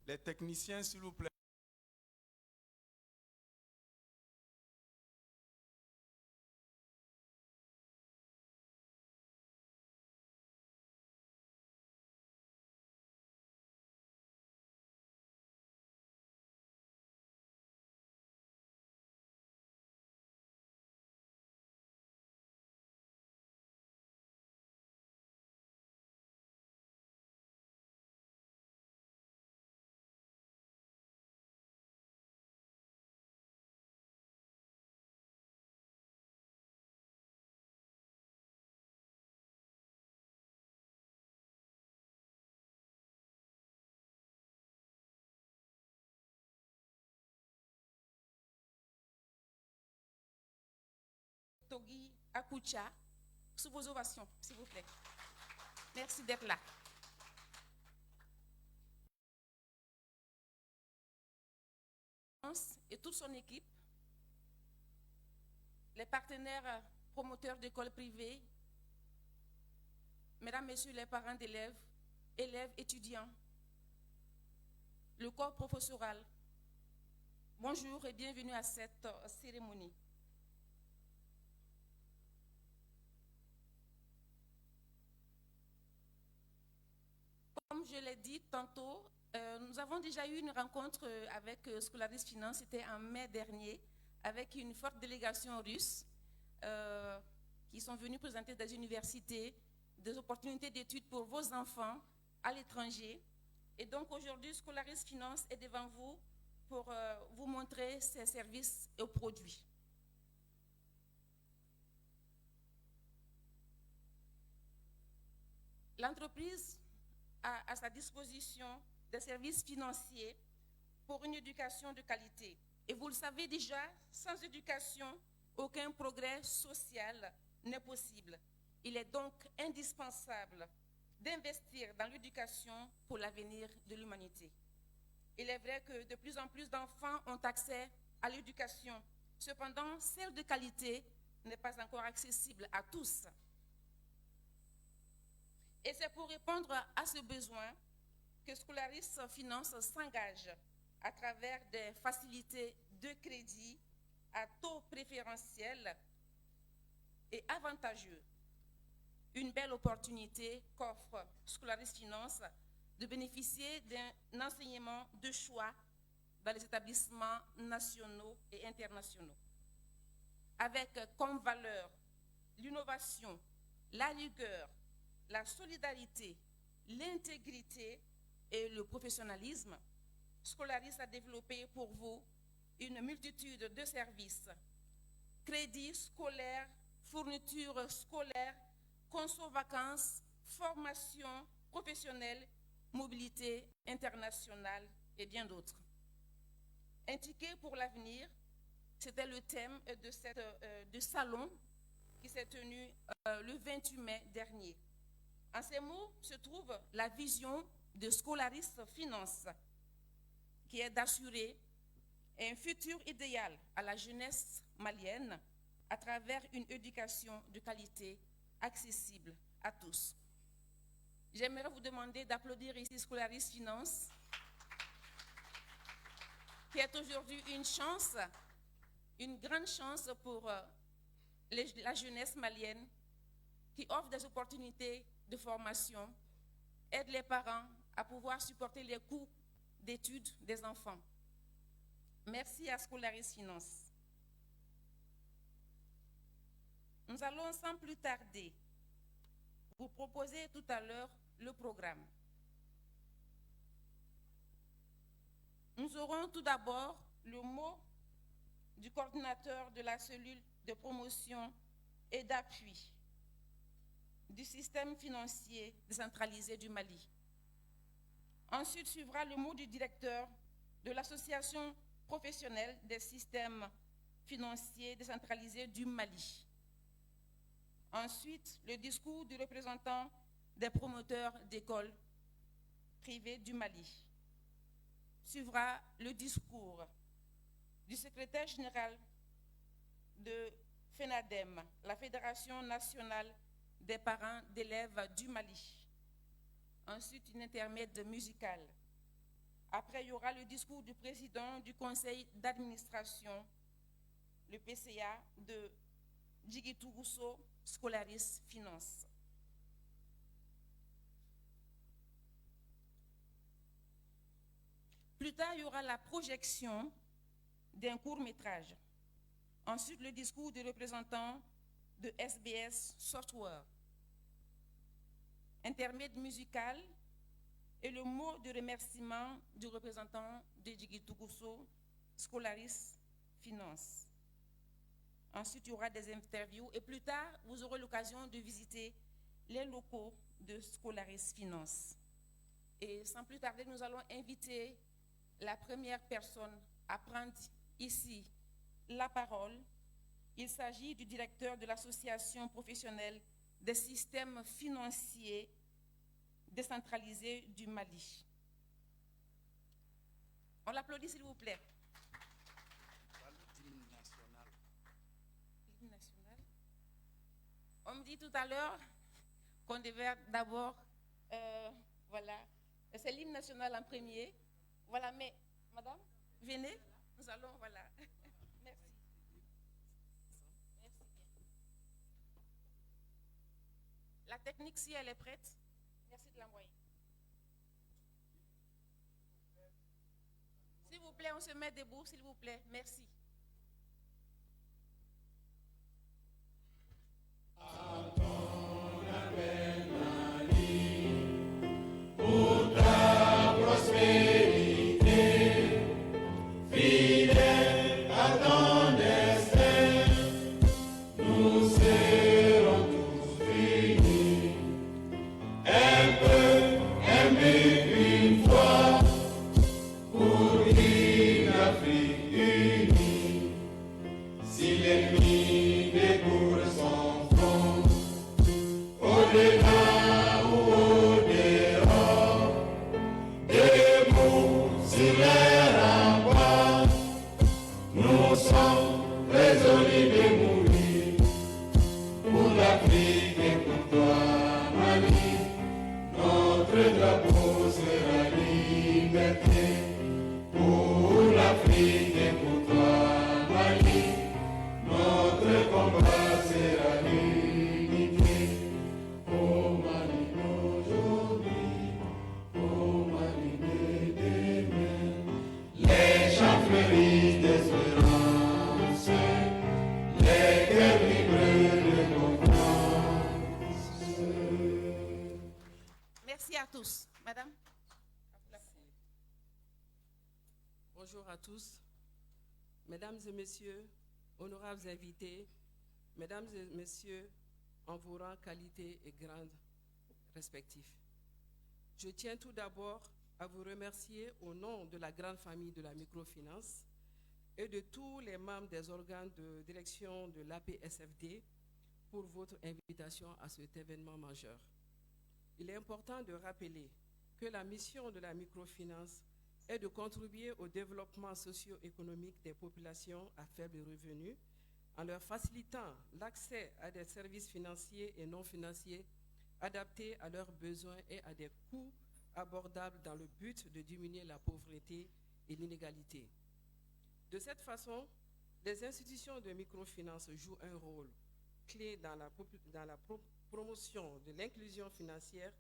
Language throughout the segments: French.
Les techniciens, s'il vous plaît. Togui Akoucha, sous vos ovations, s'il vous plaît. Merci d'être là. Et toute son équipe, les partenaires promoteurs d'écoles privées, mesdames, messieurs les parents d'élèves, élèves, étudiants, le corps professoral, bonjour et bienvenue à cette cérémonie. Comme je l'ai dit tantôt, nous avons déjà eu une rencontre avec Scolaris Finance, c'était en mai dernier, avec une forte délégation russe qui sont venus présenter des universités, des opportunités d'études pour vos enfants à l'étranger. Et donc aujourd'hui, Scolaris Finance est devant vous pour vous montrer ses services et produits. L'entreprise a à sa disposition des services financiers pour une éducation de qualité. Et vous le savez déjà, sans éducation, aucun progrès social n'est possible. Il est donc indispensable d'investir dans l'éducation pour l'avenir de l'humanité. Il est vrai que de plus en plus d'enfants ont accès à l'éducation. Cependant, celle de qualité n'est pas encore accessible à tous. Et c'est pour répondre à ce besoin que Scolaris Finance s'engage à travers des facilités de crédit à taux préférentiel et avantageux. Une belle opportunité qu'offre Scolaris Finance de bénéficier d'un enseignement de choix dans les établissements nationaux et internationaux, avec comme valeur l'innovation, la rigueur, la solidarité, l'intégrité et le professionnalisme. Scolaris a développé pour vous une multitude de services: crédits scolaires, fournitures scolaires, conso vacances, formation professionnelle, mobilité internationale et bien d'autres. Un ticket pour l'avenir, c'était le thème de salon qui s'est tenu le 28 mai dernier. En ces mots se trouve la vision de Scolaris Finance, qui est d'assurer un futur idéal à la jeunesse malienne à travers une éducation de qualité accessible à tous. J'aimerais vous demander d'applaudir ici Scolaris Finance, qui est aujourd'hui une chance, une grande chance pour la jeunesse malienne, qui offre des opportunités de formation, aide les parents à pouvoir supporter les coûts d'études des enfants. Merci à Scolaris Finance. Nous allons sans plus tarder vous proposer tout à l'heure le programme. Nous aurons tout d'abord le mot du coordinateur de la cellule de promotion et d'appui du système financier décentralisé du Mali. Ensuite suivra le mot du directeur de l'association professionnelle des systèmes financiers décentralisés du Mali. Ensuite, le discours du représentant des promoteurs d'écoles privées du Mali. Suivra le discours du secrétaire général de FENADEM, la Fédération nationale des parents d'élèves du Mali. Ensuite, une intermède musicale. Après, il y aura le discours du président du conseil d'administration, le PCA, de Djigui-Tougousso Scolaris Finance. Plus tard, il y aura la projection d'un court-métrage. Ensuite, le discours du représentant de SBS Software. Intermède musical et le mot de remerciement du représentant de Djigui-Tougousso Scolaris Finance. Ensuite, il y aura des interviews et plus tard, vous aurez l'occasion de visiter les locaux de Scolaris Finance. Et sans plus tarder, nous allons inviter la première personne à prendre ici la parole. Il s'agit du directeur de l'Association professionnelle des systèmes financiers décentralisés du Mali. On l'applaudit, s'il vous plaît. L'hymne national. On me dit tout à l'heure qu'on devait d'abord, voilà, c'est l'hymne national en premier. Voilà, mais, madame, venez, nous allons, voilà. Merci. Merci bien. La technique, si elle est prête, merci de l'envoyer. S'il vous plaît, on se met debout, s'il vous plaît. Merci. Bonjour à tous, mesdames et messieurs, honorables invités, mesdames et messieurs, en vos rangs, qualités et grades respectifs. Je tiens tout d'abord à vous remercier au nom de la grande famille de la microfinance et de tous les membres des organes de direction de l'APSFD pour votre invitation à cet événement majeur. Il est important de rappeler que la mission de la microfinance est de contribuer au développement socio-économique des populations à faible revenu en leur facilitant l'accès à des services financiers et non financiers adaptés à leurs besoins et à des coûts abordables dans le but de diminuer la pauvreté et l'inégalité. De cette façon, les institutions de microfinance jouent un rôle clé dans la promotion de l'inclusion financière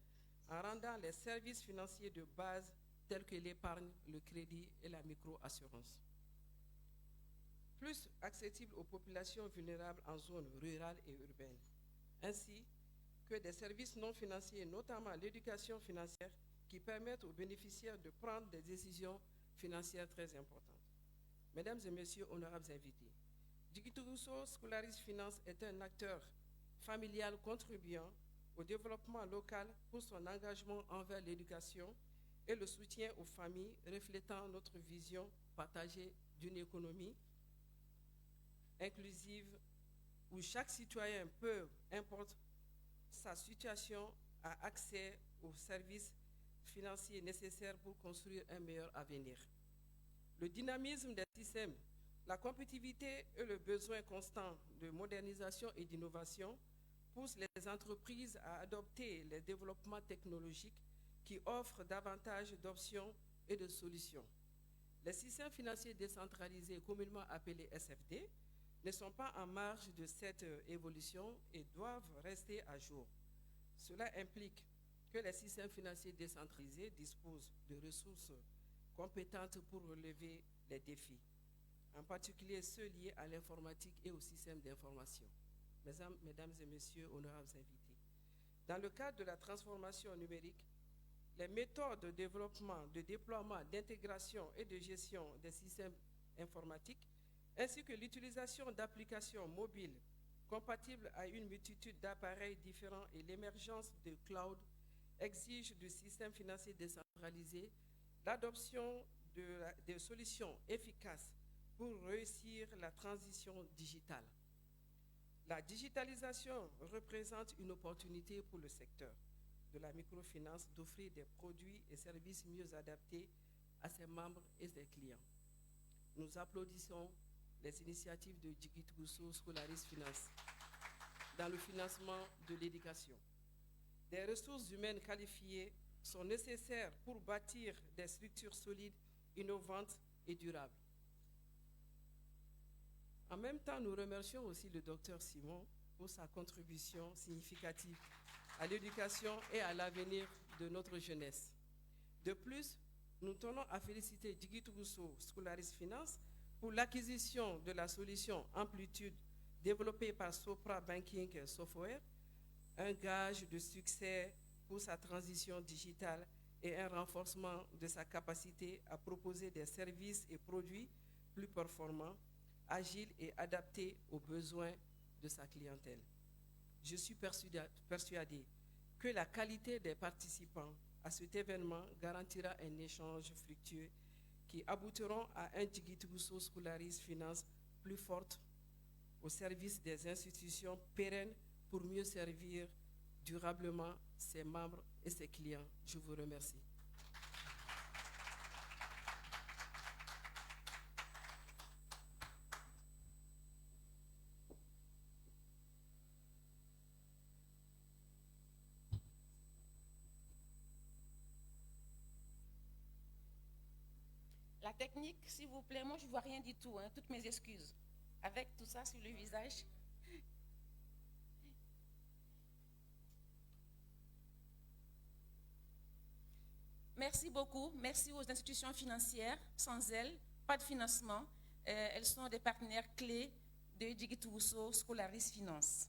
en rendant les services financiers de base tels que l'épargne, le crédit et la micro-assurance plus accessibles aux populations vulnérables en zones rurales et urbaines, ainsi que des services non financiers, notamment l'éducation financière, qui permettent aux bénéficiaires de prendre des décisions financières très importantes. Mesdames et messieurs, honorables invités, Djigui-Tougousso Scolaris Finance est un acteur familial contribuant au développement local pour son engagement envers l'éducation et le soutien aux familles, reflétant notre vision partagée d'une économie inclusive où chaque citoyen peut, importe sa situation, a accès aux services financiers nécessaires pour construire un meilleur avenir. Le dynamisme des systèmes, la compétitivité et le besoin constant de modernisation et d'innovation poussent les entreprises à adopter les développements technologiques qui offrent davantage d'options et de solutions. Les systèmes financiers décentralisés, communément appelés SFD, ne sont pas en marge de cette évolution et doivent rester à jour. Cela implique que les systèmes financiers décentralisés disposent de ressources compétentes pour relever les défis, en particulier ceux liés à l'informatique et au système d'information. Mesdames et messieurs, honorables invités, dans le cadre de la transformation numérique, les méthodes de développement, de déploiement, d'intégration et de gestion des systèmes informatiques, ainsi que l'utilisation d'applications mobiles compatibles à une multitude d'appareils différents et l'émergence de cloud exigent du système financier décentralisé l'adoption de solutions efficaces pour réussir la transition digitale. La digitalisation représente une opportunité pour le secteur de la microfinance d'offrir des produits et services mieux adaptés à ses membres et ses clients. Nous applaudissons les initiatives de Djigui Trousso Scholaris Finance dans le financement de l'éducation. Des ressources humaines qualifiées sont nécessaires pour bâtir des structures solides, innovantes et durables. En même temps, nous remercions aussi le Dr Simon pour sa contribution significative à l'éducation et à l'avenir de notre jeunesse. De plus, nous tenons à féliciter Djigui Trousso Scholaris Finance pour l'acquisition de la solution Amplitude développée par Sopra Banking Software, un gage de succès pour sa transition digitale et un renforcement de sa capacité à proposer des services et produits plus performants, agiles et adaptés aux besoins de sa clientèle. Je suis persuadé que la qualité des participants à cet événement garantira un échange fructueux qui aboutiront à un Djigui Trousso Scholaris Finance plus forte au service des institutions pérennes pour mieux servir durablement ses membres et ses clients. Je vous remercie. La technique, s'il vous plaît, moi je ne vois rien du tout, hein, toutes mes excuses. Avec tout ça sur le visage. Merci beaucoup. Merci aux institutions financières. Sans elles, pas de financement. Elles sont des partenaires clés de Djigui Trousso Scholaris Finance.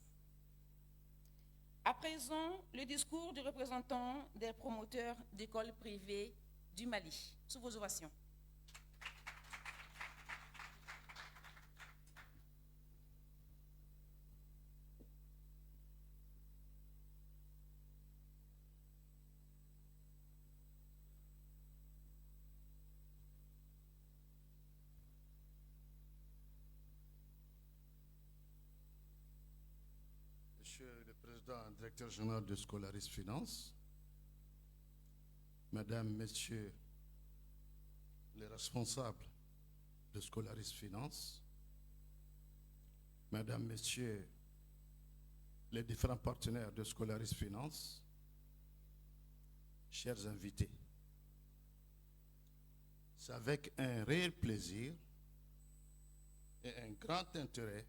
À présent, le discours du représentant des promoteurs d'écoles privées du Mali. Sous vos ovations. Monsieur le Président, Directeur général de Scholaris Finance, Mesdames, Messieurs les responsables de Scholaris Finance, Mesdames, Messieurs les différents partenaires de Scholaris Finance, chers invités, c'est avec un réel plaisir et un grand intérêt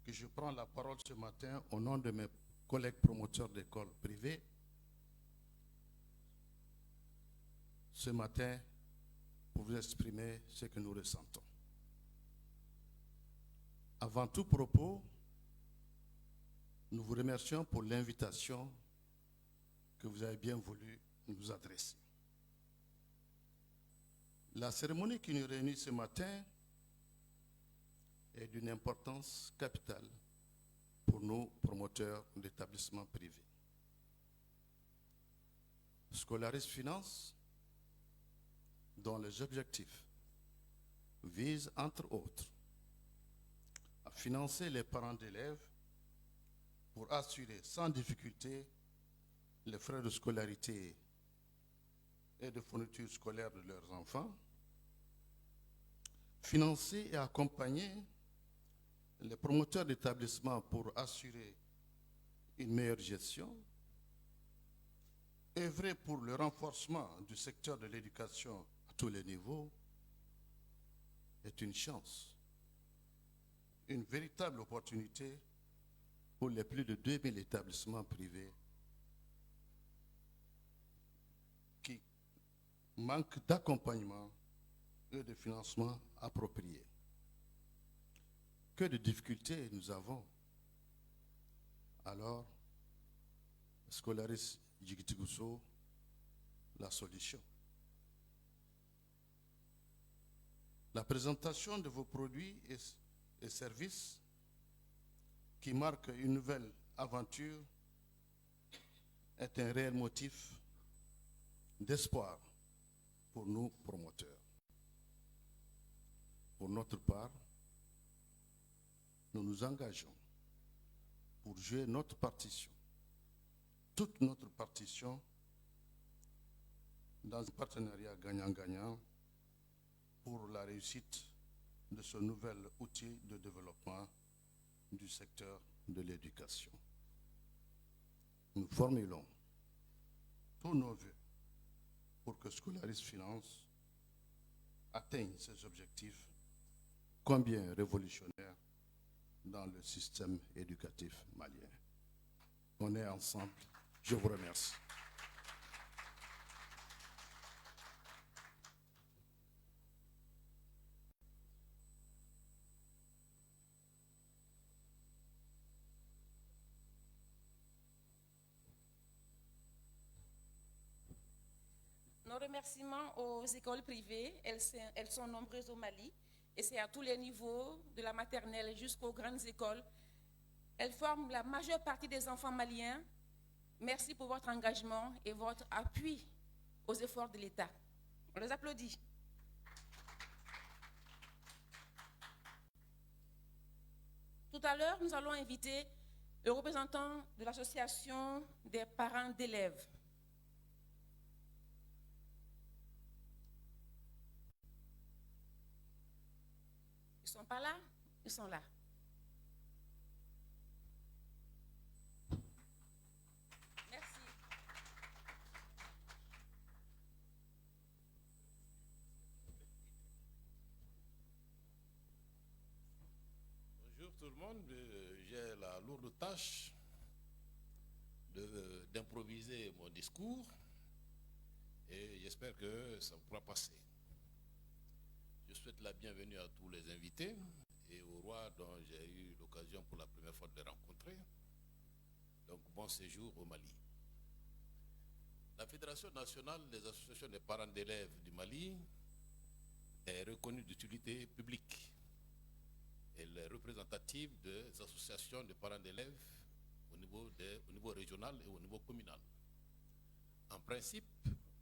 que je prends la parole ce matin au nom de mes collègues promoteurs d'écoles privées. Ce matin, pour vous exprimer ce que nous ressentons. Avant tout propos, nous vous remercions pour l'invitation que vous avez bien voulu nous adresser. La cérémonie qui nous réunit ce matin est d'une importance capitale pour nous, promoteurs d'établissements privés. Scholaris Finance, dont les objectifs visent, entre autres, à financer les parents d'élèves pour assurer sans difficulté les frais de scolarité et de fourniture scolaire de leurs enfants, financer et accompagner les promoteurs d'établissements pour assurer une meilleure gestion, œuvrer pour le renforcement du secteur de l'éducation à tous les niveaux est une chance, une véritable opportunité pour les plus de 2000 établissements privés qui manquent d'accompagnement et de financement approprié. Que de difficultés nous avons. Alors, Scolaris Djigitigusso, la solution. La présentation de vos produits et services qui marquent une nouvelle aventure est un réel motif d'espoir pour nous promoteurs. Pour notre part, nous nous engageons pour jouer notre partition, toute notre partition, dans un partenariat gagnant-gagnant pour la réussite de ce nouvel outil de développement du secteur de l'éducation. Nous formulons tous nos vœux pour que Scolaris Finance atteigne ses objectifs combien révolutionnaires dans le système éducatif malien. On est ensemble. Je vous remercie. Nos remerciements aux écoles privées, elles sont nombreuses au Mali, et c'est à tous les niveaux, de la maternelle jusqu'aux grandes écoles. Elles forment la majeure partie des enfants maliens. Merci pour votre engagement et votre appui aux efforts de l'État. On les applaudit. Tout à l'heure, nous allons inviter le représentant de l'association des parents d'élèves. Ils ne sont pas là? Ils sont là. Merci. Bonjour tout le monde. J'ai la lourde tâche d'improviser mon discours et j'espère que ça pourra passer. Je souhaite la bienvenue à tous les invités et au roi dont j'ai eu l'occasion pour la première fois de les rencontrer. Donc, bon séjour au Mali. La Fédération nationale des associations des parents d'élèves du Mali est reconnue d'utilité publique. Elle est représentative des associations de parents d'élèves au niveau régional et au niveau communal. En principe,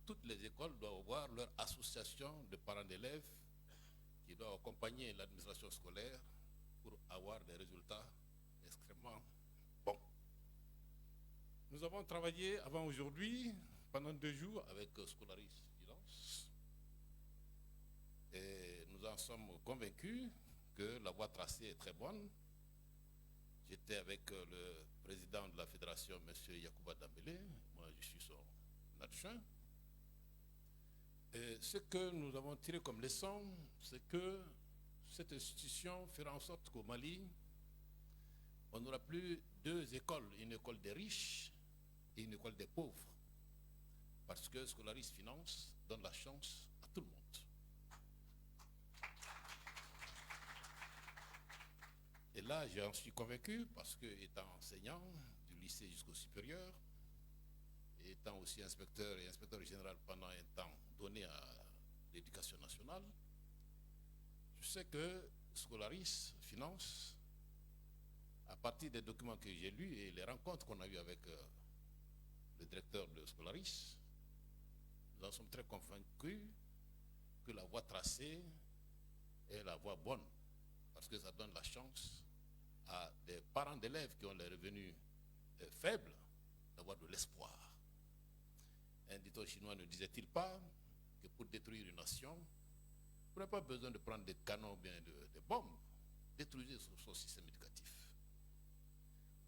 toutes les écoles doivent avoir leur association de parents d'élèves qui doit accompagner l'administration scolaire pour avoir des résultats extrêmement bons. Nous avons travaillé avant aujourd'hui, pendant 2 jours, avec Scolaris Finance. Et nous en sommes convaincus que la voie tracée est très bonne. J'étais avec le président de la fédération, M. Yacouba Dambélé. Moi, je suis son adjoint. Et ce que nous avons tiré comme leçon, c'est que cette institution fera en sorte qu'au Mali, on n'aura plus 2 écoles, une école des riches et une école des pauvres. Parce que Scolaris Finance donne la chance à tout le monde. Et là, j'en suis convaincu parce que, étant enseignant du lycée jusqu'au supérieur, et étant aussi inspecteur et inspecteur général pendant un temps donné à l'éducation nationale, je sais que Scolaris Finance, à partir des documents que j'ai lus et les rencontres qu'on a eues avec le directeur de Scolaris, nous en sommes très convaincus que la voie tracée est la voie bonne, parce que ça donne la chance à des parents d'élèves qui ont les revenus faibles d'avoir de l'espoir. Un dicton chinois ne disait-il pas que pour détruire une nation, vous n'avez pas besoin de prendre des canons ou bien des bombes, détruisez son système éducatif.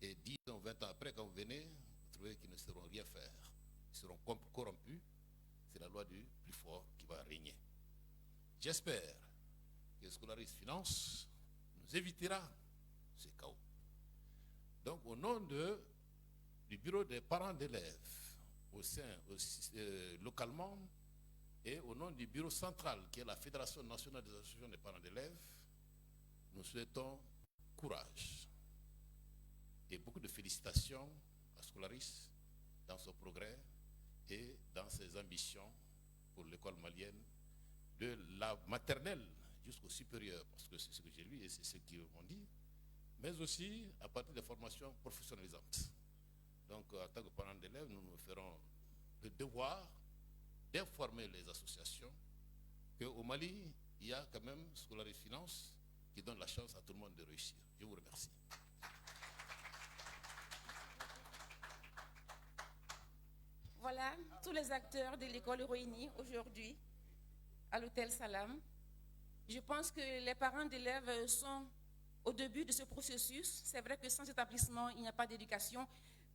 Et 10 ans, 20 ans après, quand vous venez, vous trouvez qu'ils ne sauront rien faire. Ils seront corrompus, c'est la loi du plus fort qui va régner. J'espère que Scolaris Finance nous évitera ce chaos. Donc, au nom du bureau des parents d'élèves, localement, et au nom du bureau central, qui est la Fédération nationale des associations des parents d'élèves, nous souhaitons courage et beaucoup de félicitations à Scolaris dans son progrès et dans ses ambitions pour l'école malienne, de la maternelle jusqu'au supérieur, parce que c'est ce que j'ai lu et c'est ce qu'ils m'ont dit, mais aussi à partir des formations professionnalisantes. Donc, en tant que parents d'élèves, nous ferons le devoir d'informer les associations qu'au Mali, il y a quand même Scolaris Finance qui donne la chance à tout le monde de réussir. Je vous remercie. Voilà tous les acteurs de l'école réunis aujourd'hui à l'hôtel Salam. Je pense que les parents d'élèves sont au début de ce processus. C'est vrai que sans établissement, il n'y a pas d'éducation,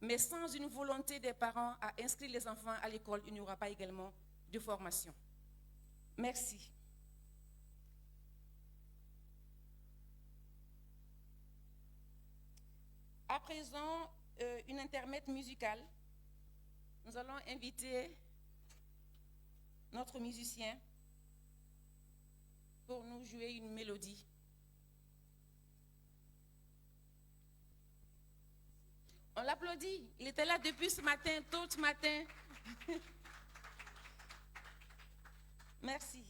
mais sans une volonté des parents à inscrire les enfants à l'école, il n'y aura pas également de formation. Merci. À présent, une intermède musicale. Nous allons inviter notre musicien pour nous jouer une mélodie. On l'applaudit. Il était là depuis ce matin, tôt ce matin. Merci.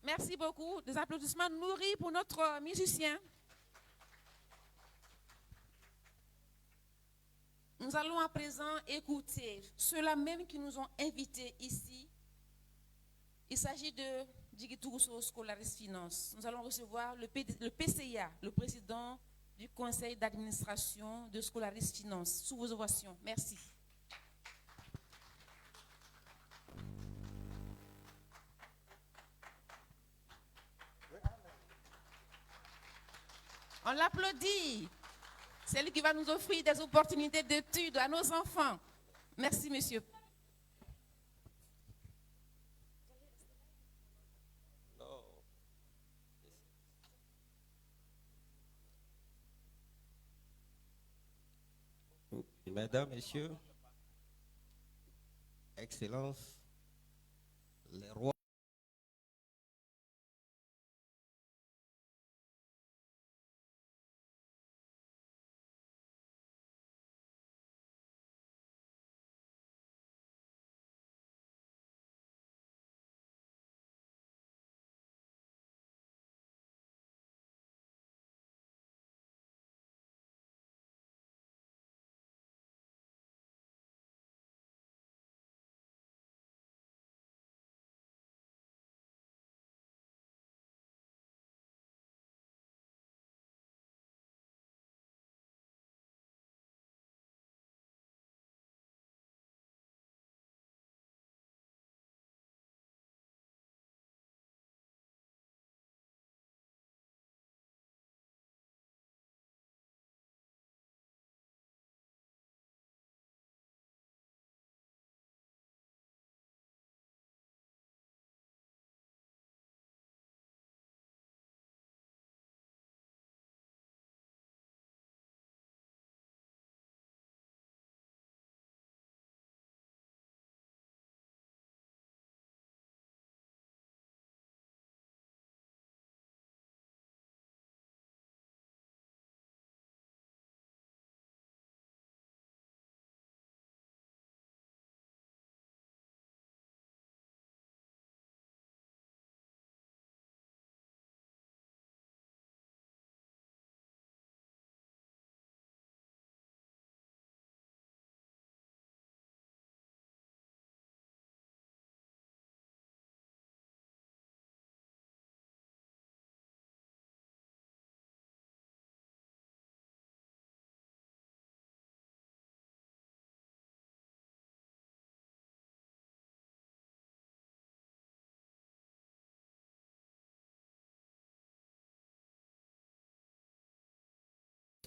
Merci beaucoup. Des applaudissements nourris pour notre musicien. Nous allons à présent écouter ceux-là même qui nous ont invités ici. Il s'agit de Digitourousso Scolaris Finance. Nous allons recevoir le PCA, le président du conseil d'administration de Scolaris Finance. Sous vos ovations. Merci. On l'applaudit. C'est lui qui va nous offrir des opportunités d'études à nos enfants. Merci, monsieur. Mesdames, Messieurs, Excellences, les rois.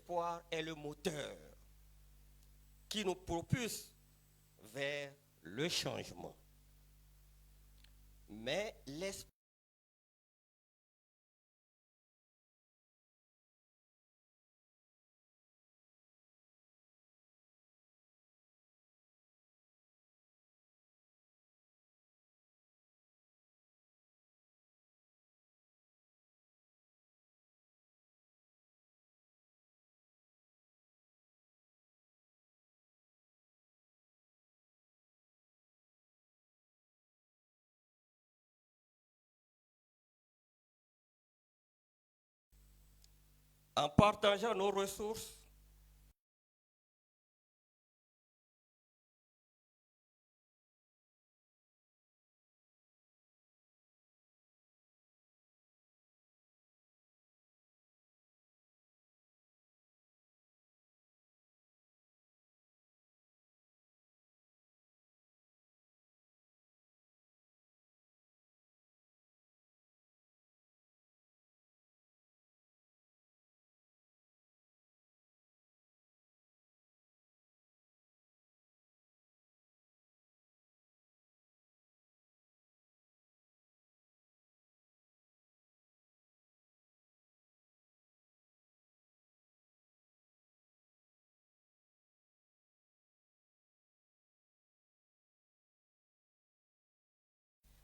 L'espoir est le moteur qui nous propulse vers le changement. Mais l'espoir en partageant nos ressources,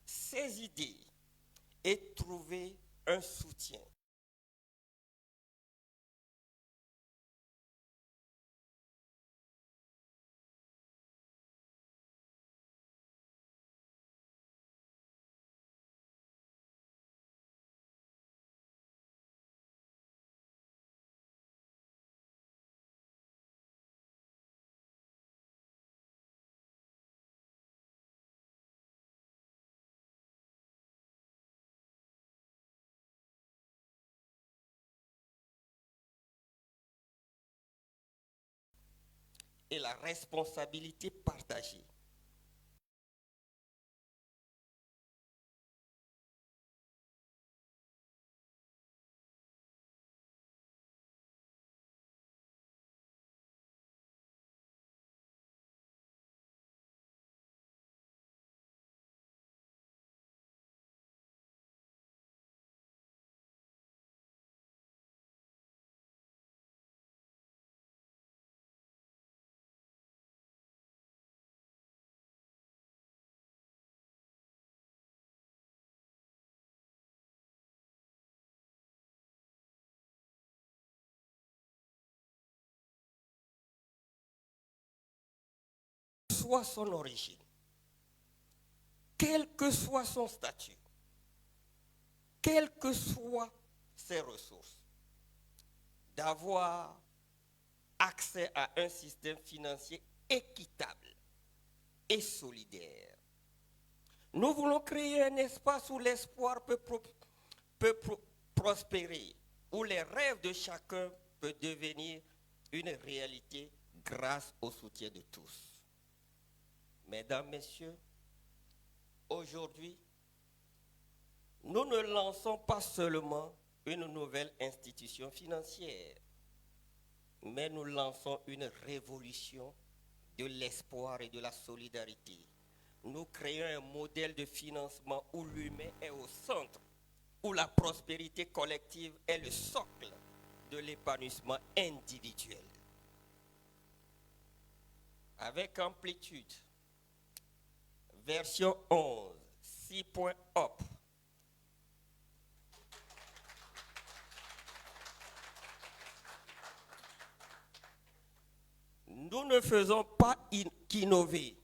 ces idées et trouver un soutien. et la responsabilité partagée. Soit son origine, quel que soit son statut, quelles que soient ses ressources, d'avoir accès à un système financier équitable et solidaire. Nous voulons créer un espace où l'espoir peut prospérer, où les rêves de chacun peuvent devenir une réalité grâce au soutien de tous. Mesdames, Messieurs, aujourd'hui, nous ne lançons pas seulement une nouvelle institution financière, mais nous lançons une révolution de l'espoir et de la solidarité. Nous créons un modèle de financement où l'humain est au centre, où la prospérité collective est le socle de l'épanouissement individuel. Avec amplitude, version 11, 6.op. Nous ne faisons pas qu'innover.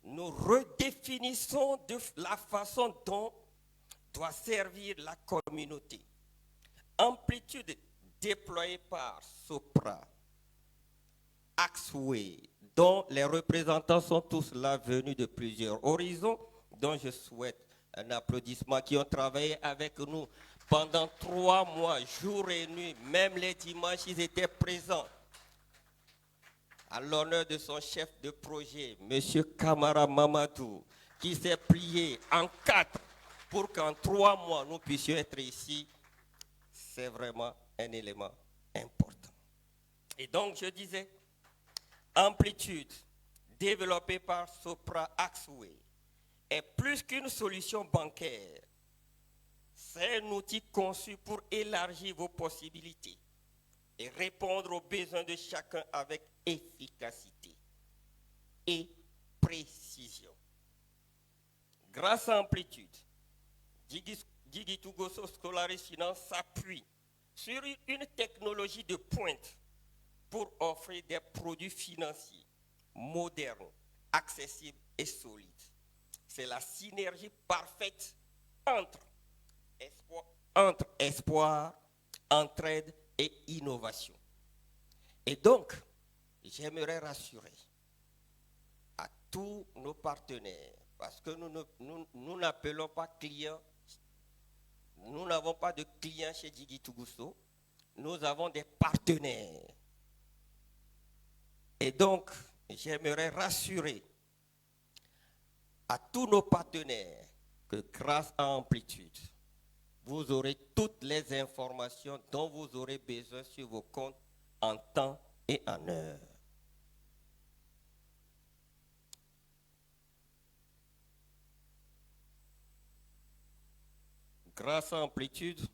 Nous redéfinissons la façon dont doit servir la communauté. Amplitude déployée par Sopra, Axway, dont les représentants sont tous là venus de plusieurs horizons, dont je souhaite un applaudissement, qui ont travaillé avec nous pendant 3 mois, jour et nuit, même les dimanches, ils étaient présents. À l'honneur de son chef de projet, M. Kamara Mamadou, qui s'est plié en 4 pour qu'en 3 mois, nous puissions être ici, c'est vraiment un élément important. Et donc, je disais, Amplitude, développée par Sopra Axway, est plus qu'une solution bancaire. C'est un outil conçu pour élargir vos possibilités et répondre aux besoins de chacun avec efficacité et précision. Grâce à Amplitude, Digitugoso Scolaris Finance s'appuie sur une technologie de pointe pour offrir des produits financiers modernes, accessibles et solides. C'est la synergie parfaite entre espoir, entraide et innovation. Et donc, j'aimerais rassurer à tous nos partenaires, parce que nous n'appelons pas clients, nous n'avons pas de clients chez Digitugoso, nous avons des partenaires. Et donc, j'aimerais rassurer à tous nos partenaires que grâce à Amplitude, vous aurez toutes les informations dont vous aurez besoin sur vos comptes en temps et en heure. Grâce à Amplitude,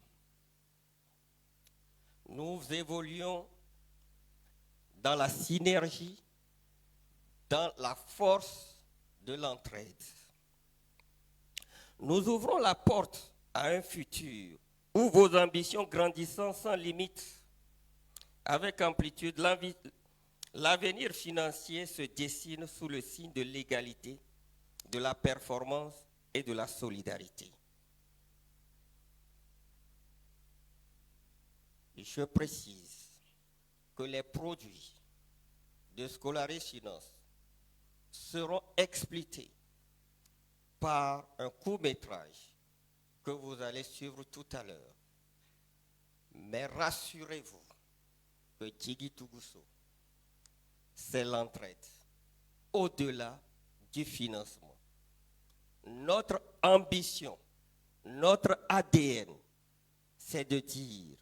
nous évoluons dans la synergie, dans la force de l'entraide. Nous ouvrons la porte à un futur où vos ambitions grandissant sans limite. Avec Amplitude, l'avenir financier se dessine sous le signe de l'égalité, de la performance et de la solidarité. Je précise que les produits de Scolaris Finance seront expliqués par un court-métrage que vous allez suivre tout à l'heure. Mais rassurez-vous que Digitugoso c'est l'entraide, au-delà du financement. Notre ambition, notre ADN, c'est de dire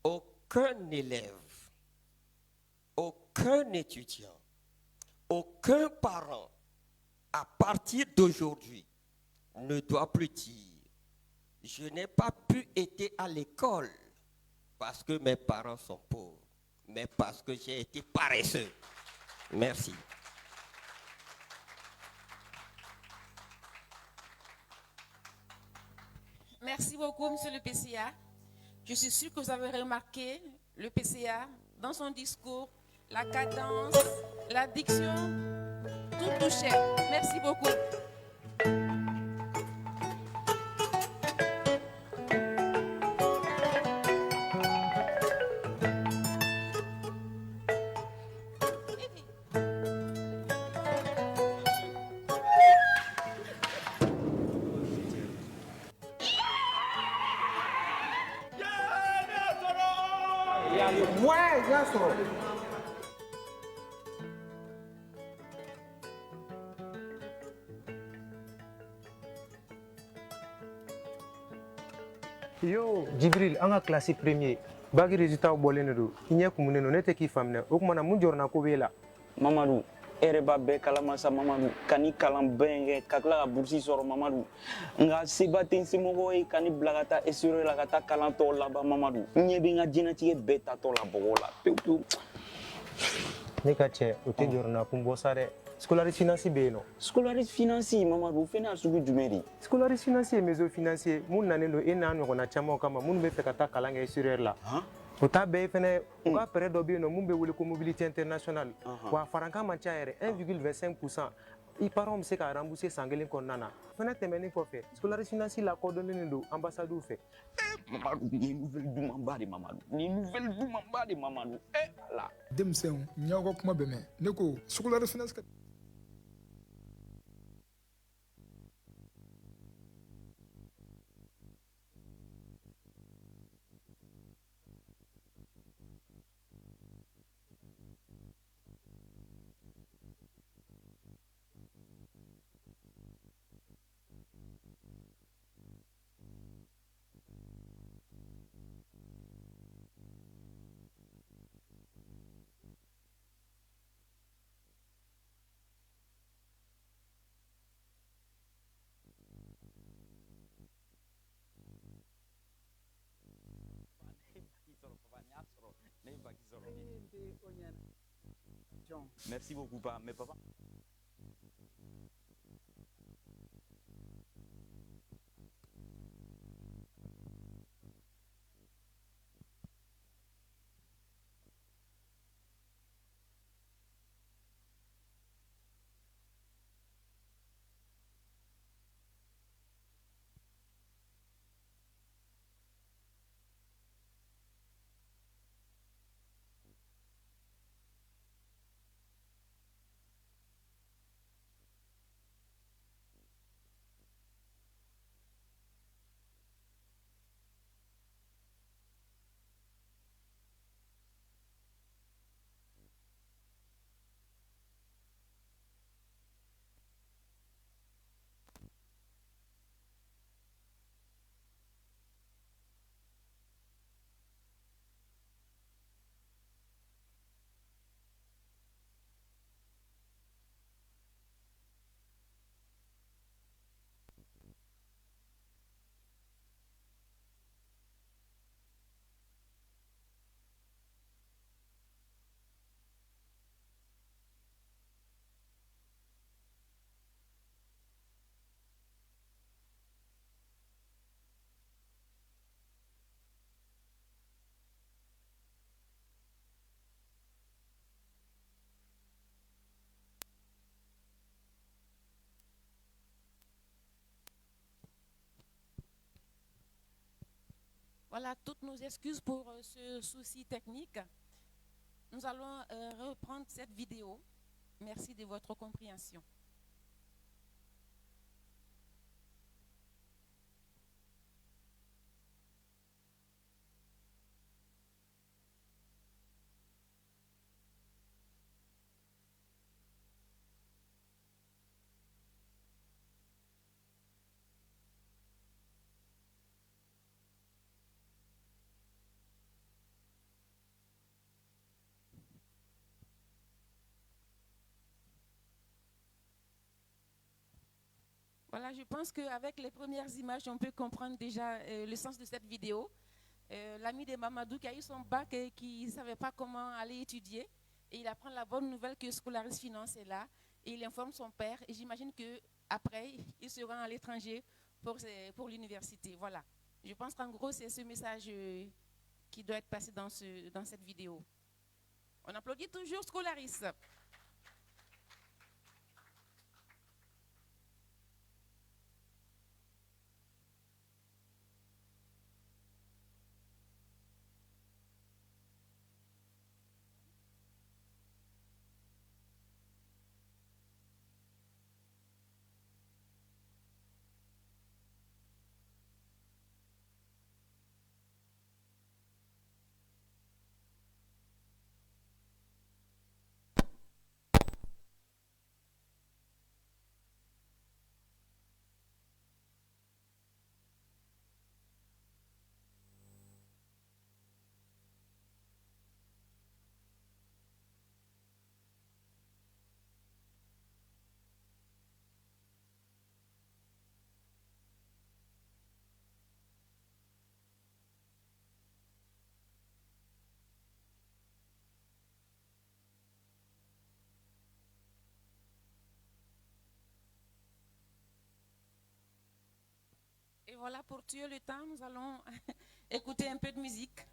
aucun élève, aucun étudiant, aucun parent, à partir d'aujourd'hui, ne doit plus dire « Je n'ai pas pu être à l'école parce que mes parents sont pauvres, mais parce que j'ai été paresseux. » Merci. Merci beaucoup, monsieur le PCA. Je suis sûre que vous avez remarqué le PCA dans son discours, la cadence, la diction, tout touchait. Merci beaucoup. Yo, Jibril, an ka classe premier bagi résultat bɔlen de don i ɲɛ kumunen don ne tɛ k'i faamuya o kumana mun jɔrɔna ko b'e la Mamadou, e yɛrɛ b'a bɛɛ kalama sa Mamadou, ka ni kalan bɛɛ kɛ ka tila ka burusi sɔrɔ Mamadou, nka seba tɛ n semɔgɔ ye ka ni bila ka taa esure la ka taa kalan tɔ laban Mamadou, n ɲɛ bɛ n ka diɲɛnatigɛ bɛɛ tatɔ la bɔgɔ la pewu pewu. ne ka cɛ o tɛ jɔrɔna kun bɔ sa dɛ scolaire financier bɛ yen nɔ Scolaire financier Mamadou, o fɛnɛ y'a sugu jumɛn de ye? scolaire financier maison financier mun nanen don e n'a ɲɔgɔnna camanw kama minnu bɛ fɛ ka taa kalan kɛ esure la o ta bɛɛ fɛnɛ u ka pɛrɛ dɔ bɛ yen nɔ mun bɛ wele ko mobilité internationale wa a farankan man ca yɛrɛ 1,25%. i parents bɛ se ka rembourser san kelen kɔnɔna na fɛnɛ tɛmɛnen kɔfɛ scolaire financier lakodɔnnen don ambassades fɛ Mamadou, ni nouvelle dumanba de Mamadou, ni nouvelle dumanba de Mamadou, ala. Denmisɛnw n y'aw ka kuma bɛɛ mɛn ne ko scolaire finance ka Merci beaucoup, pa. Mais papa. Voilà, toutes nos excuses pour ce souci technique. Nous allons reprendre cette vidéo. Merci de votre compréhension. Voilà, je pense qu'avec les premières images, on peut comprendre déjà le sens de cette vidéo. L'ami de Mamadou qui a eu son bac et qui ne savait pas comment aller étudier. Et il apprend la bonne nouvelle que Scolaris Finance est là. Et il informe son père. Et j'imagine qu'après, il se rend à l'étranger pour l'université. Voilà. Je pense qu'en gros, c'est ce message qui doit être passé dans cette vidéo. On applaudit toujours Scolaris. Et voilà, pour tuer le temps, nous allons écouter un peu de musique.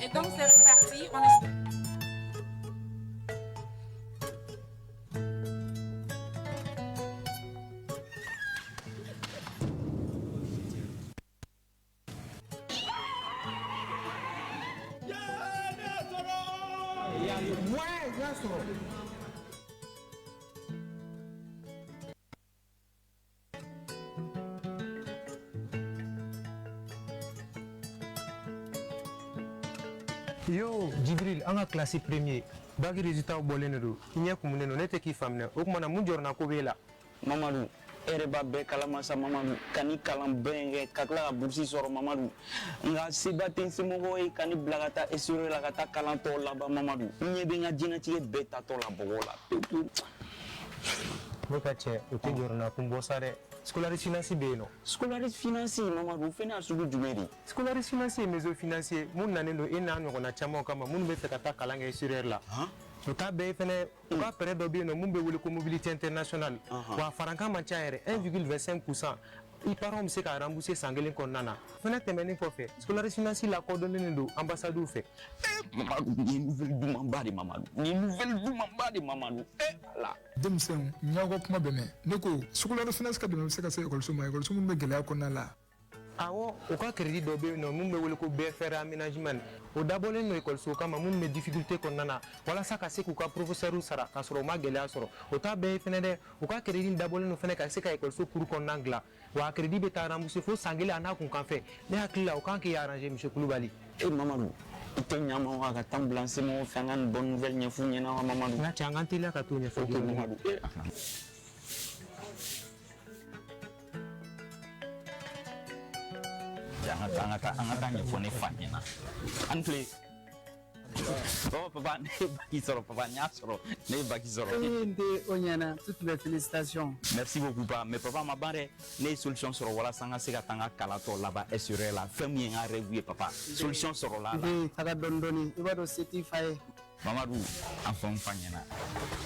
Et donc c'est reparti. On est... Yo, Jibril, an ka classe premier, bac résultat bɔlen de don. I ɲɛ kumunen don, ne tɛ k'i faamuya. O kumana mun jɔrɔna ko b'e la? Mamadou, e yɛrɛ b'a bɛɛ kalama sa Mamadou, ka ni kalan bɛɛ kɛ ka tila ka bourse sɔrɔ Mamadou. Nka seba tɛ n somɔgɔw ye ka ni bila ka taa SRE la ka taa kalan tɔw laban Mamadou. N ɲɛ bɛ n ka diɲɛlatigɛ bɛɛ tatɔ la bɔgɔ la pewu. Ne ka cɛ, o tɛ jɔrɔna kun bɔ sa dɛ. Scolaris Finance bɛ yen nɔ. Scolaris Finance Mamadou, o fɛnɛ y'a sugu jumɛn de? Scolaris Finance ye maison financier mun nanen don e n'a ɲɔgɔnna camanw kama minnu bɛ fɛ ka taa kalan kɛ SRE la. O t'a bɛɛ ye fɛnɛ u ka pɛrɛ dɔ bɛ yen nɔ mun bɛ wele ko mobilité internationale. Wa a farankan man ca yɛrɛ 1,25%. I parents bɛ se ka rembourser san kelen kɔnɔna na. Fɛnɛ tɛmɛnen kɔfɛ Scolaris Finance lakɔdɔnnen don ambassades fɛ. Mamadou, ni nouvelle dumanba de Mamadou. Ni nouvelle dumanba de Mamadou. Ala. denmisɛnw n y'aw ka kuma bɛn mɛn ne ko Scolaris Finance ka dɛmɛ bɛ se ka se ekɔliso ma ekɔliso min bɛ gɛlɛya kɔnɔna la. Awɔ o ka crédit dɔ bɛ yen nɔ mun bɛ wele ko BFR aménagement o dabɔlen don ekɔliso kama mun bɛ difficulté kɔnɔna na walasa ka se k'u ka professeur sara k'a sɔrɔ u ma gɛlɛya sɔrɔ o t'a bɛɛ ye fɛnɛ dɛ u ka crédit dabɔlen don fɛnɛ ka se ka ekɔliso cours kɔnɔna dilan wa a crédit bɛ taa rembourser fo san kelen a n'a kun kan fɛ ne hakili la o kan k'i arranger monsieur Kulubali. Mamadou, i tɛ ɲa ma wa ka taa n bila n semɔgɔw fɛ an ka nin bonne nouvelle ɲɛf'u ɲɛna wa Mamadou. N ka cɛ an k'an teliya ka t'o ɲɛfɔ. Ok Mamadou. An ka taa ɲɛfɔ ne fa ɲɛna. An filɛ. Oh papa, ne ye bac sɔrɔ papa, n y'a sɔrɔ. Ne ye bac sɔrɔ. N tɛ o ɲɛna, toutes les félicitations. Merci beaucoup papa, mais papa ma ban dɛ. Ne ye solution sɔrɔ walasa n ka se ka taa n ka kalan tɔ laban SRE la. Fɛn min ye n ka rêve ye papa. Solution sɔrɔ la. Taga dɔɔni dɔɔni, i b'a dɔn se t'i fa ye. Mamadou enfant fanyana.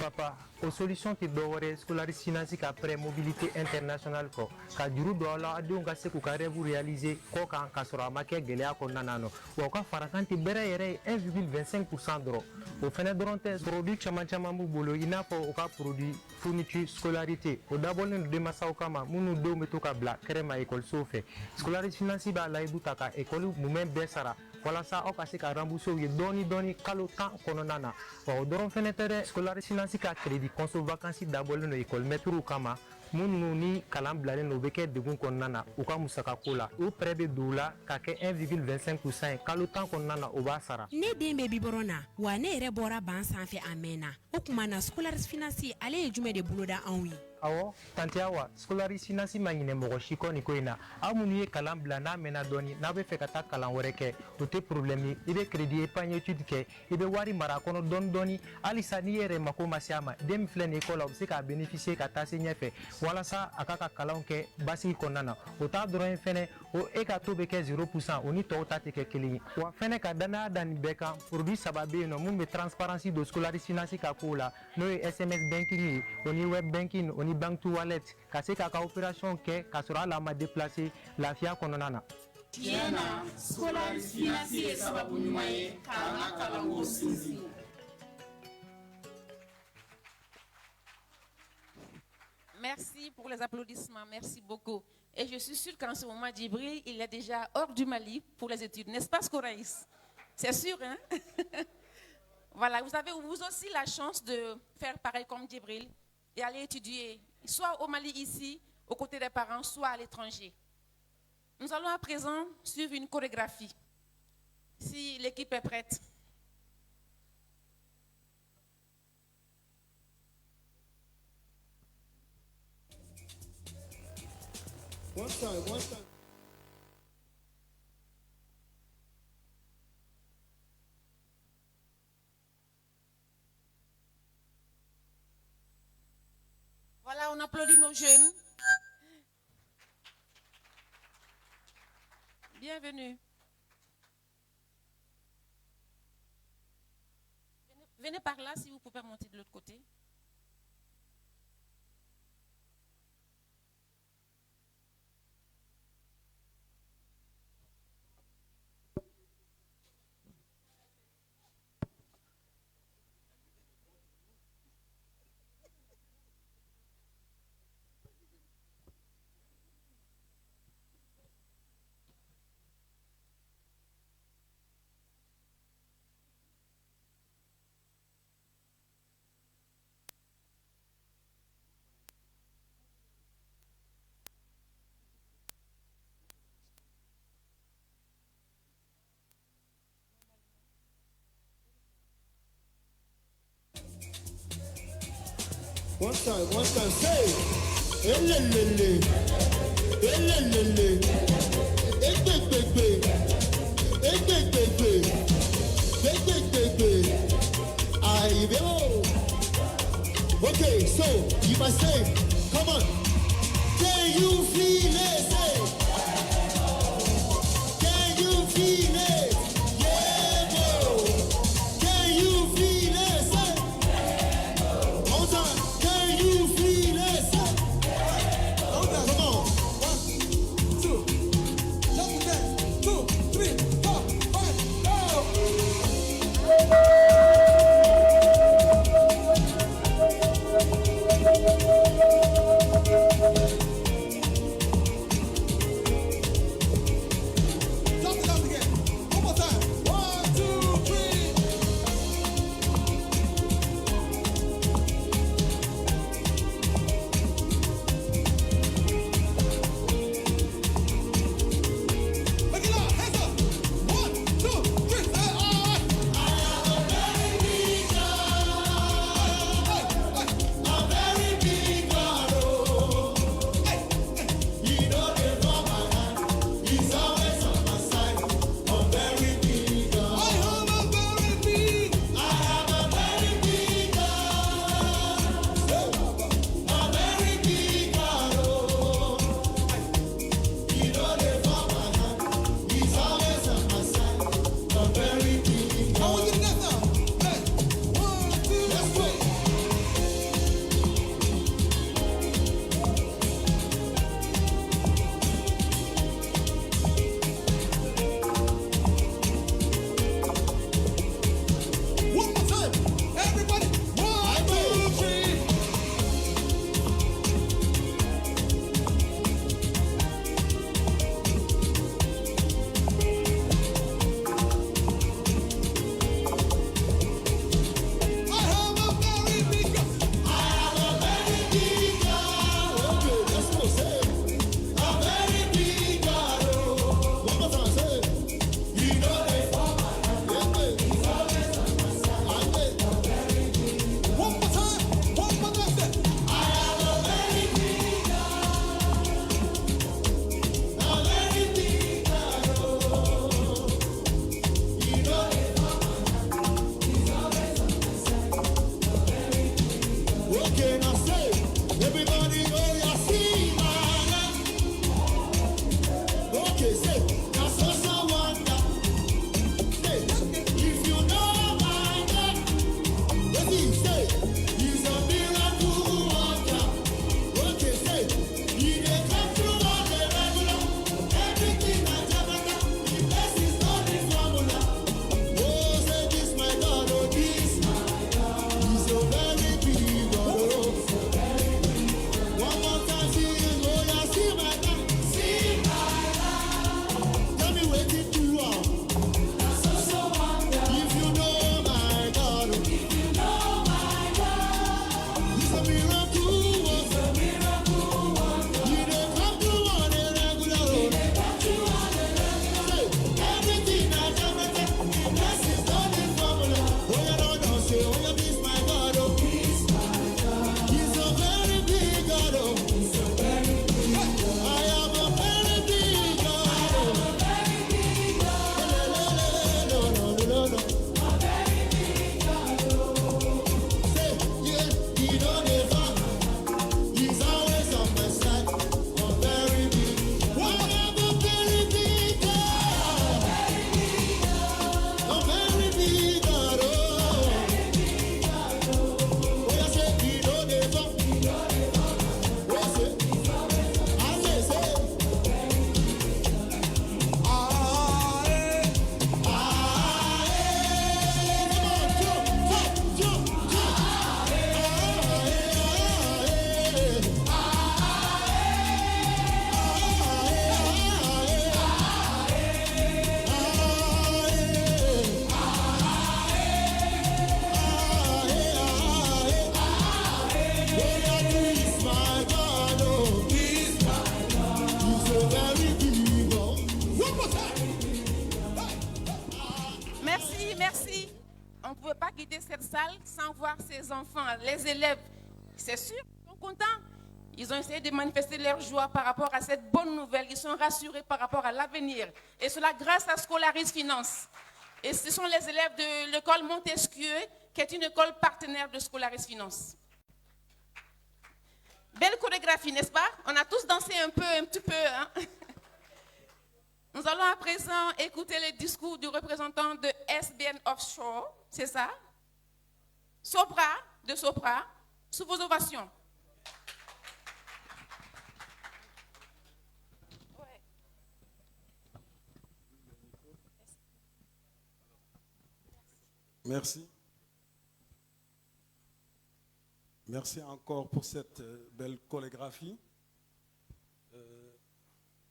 Papa, aux solutions qui doivent scolariser financier après mobilité internationale ko ka juru do la adon ka se ku ka rêve réaliser ko kan ka sura ma ke gele ko nanano wa ka farakanti bere yere 1,25% doro au fene doronte produit chama chama mu bolo ina po o ka produit fourniture scolarité o d'abord ne de masa o kama munu do meto ka bla krema école sofe scolariser financier ba la ibu taka école mu men besara wala sa o ka se ka rembourser ye doni kalo tan kononana wa o doron fene tere scolariser financier ka crédit conso vacances d'abord no école metru kama munu ni kalam blalen no beke degun konana u ka musaka kola o près de doula ka ke 1,25% kalo tan konana o ba sara ne dembe biborona wa ne ere bora ban sanfe amena o kuma na scolaires financier ale jume de buloda anwi awo tantiawa scolaires financier mangine mogo shikoni koina amunu ye kalam blana mena doni na be fe kata kalam wereke o te problème ibe crédit épargne étude ke ibe wari mara kono doni alisa ni yere mako masiama dem flen école o se ka bénéficier ka ta nyefe wala sa akaka kalam ke basi konana o ta dron fene o e ka to be ke 0% oni to ta te ke kelini wa fene ka dana dan beka produit sababe no mun be transparency do scolaires financier ka kola no SMS banking oni web banking oni bank to wallet kasi kaka opération ke kasura la ma déplacer la fia kononana tiena scolaires financier sababu nyumaye kana kalango sinzi. Merci pour les applaudissements, merci beaucoup. Et je suis sûre qu'en ce moment, Djibril, il est déjà hors du Mali pour les études, n'est-ce pas, Skoraïs? C'est sûr, hein? Voilà, vous avez vous aussi la chance de faire pareil comme Djibril et aller étudier, soit au Mali ici, aux côtés des parents, soit à l'étranger. Nous allons à présent suivre une chorégraphie, si l'équipe est prête. One time. Voilà, on applaudit nos jeunes. Bienvenue. Venez par là si vous pouvez monter de l'autre côté. One time, say, elelele, elelele, Okay, so you must say, come on, can you feel it? Say, can you feel it? Yeah, bro. Can you feel it? Say, one time, can you feel it? Say, come on, 1, 2, jump again, 2, 3, 4, 5, go. on ne pouvait pas quitter cette salle sans voir ces enfants, les élèves. C'est sûr, ils sont contents. Ils ont essayé de manifester leur joie par rapport à cette bonne nouvelle. Ils sont rassurés par rapport à l'avenir. Et cela grâce à Scolaris Finance. Et ce sont les élèves de l'école Montesquieu, qui est une école partenaire de Scolaris Finance. Belle chorégraphie, n'est-ce pas? On a tous dansé un petit peu. Hein? Nous allons à présent écouter le discours du représentant de SBN Offshore, c'est ça? Sopra, de Sopra, sous vos ovations. Merci. Merci encore pour cette belle chorégraphie.